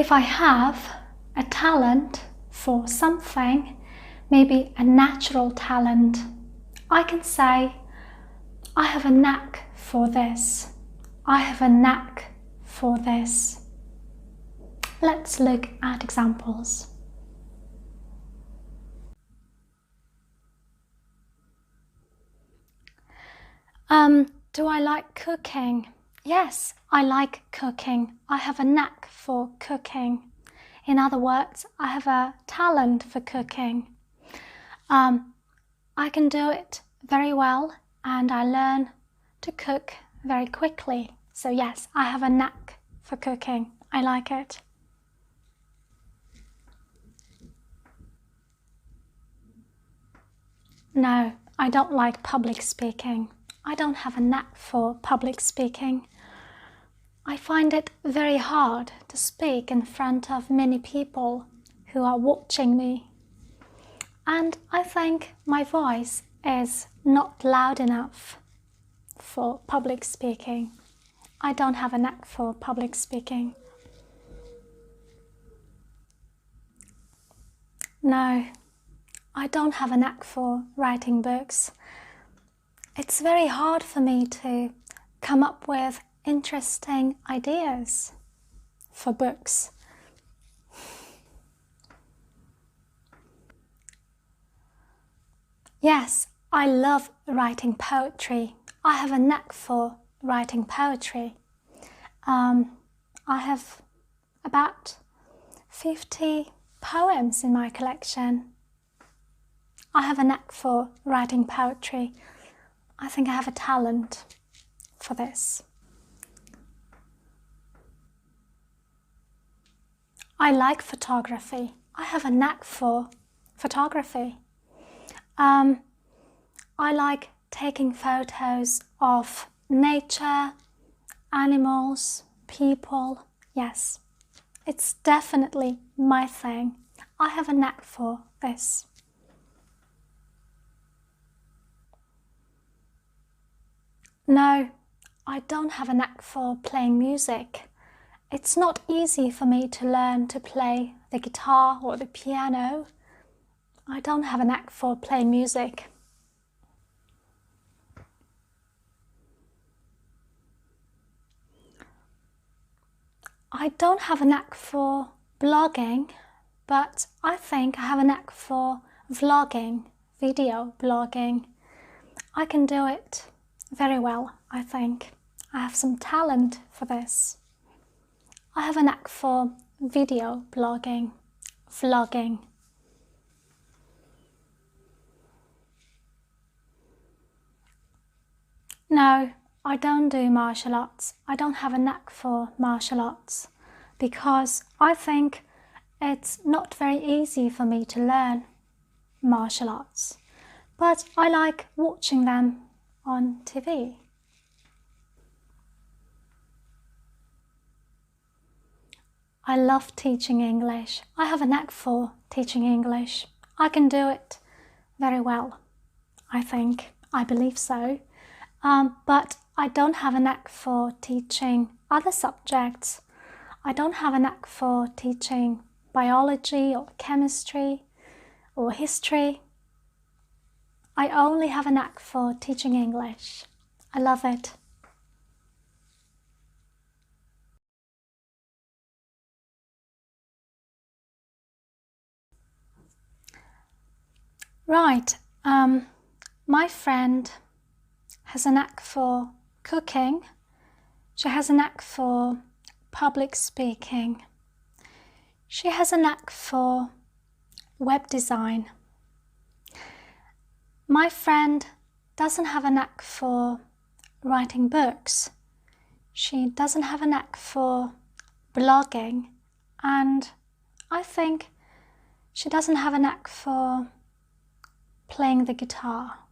If I have a talent for something, maybe a natural talent, I can say, I have a knack for this. I have a knack for this. Let's look at examples. Do I like cooking? Yes, I like cooking. I have a knack for cooking. In other words, I have a talent for cooking. I can do it very well and I learn to cook very quickly. So yes, I have a knack for cooking. I like it. No, I don't like public speaking. I don't have a knack for public speaking. I find it very hard to speak in front of many people who are watching me. And I think my voice is not loud enough for public speaking. I don't have a knack for public speaking. No, I don't have a knack for writing books. It's very hard for me to come up with interesting ideas for books. Yes, I love writing poetry. I have a knack for writing poetry. I have about 50 poems in my collection. I have a knack for writing poetry. I think I have a talent for this. I like photography. I have a knack for photography. I like taking photos of nature, animals, people. Yes, it's definitely my thing. I have a knack for this. No, I don't have a knack for playing music. It's not easy for me to learn to play the guitar or the piano. I don't have a knack for playing music. I don't have a knack for blogging, but I think I have a knack for vlogging, video blogging. I can do it very well, I think. I have some talent for this. I have a knack for video blogging, vlogging. No, I don't do martial arts. I don't have a knack for martial arts because I think it's not very easy for me to learn martial arts. But I like watching them on TV. I love teaching English. I have a knack for teaching English. I can do it very well, I think. I believe so. But I don't have a knack for teaching other subjects. I don't have a knack for teaching biology or chemistry or history. I only have a knack for teaching English. I love it. Right, my friend has a knack for cooking. She has a knack for public speaking. She has a knack for web design. My friend doesn't have a knack for writing books. She doesn't have a knack for blogging, and I think she doesn't have a knack for playing the guitar.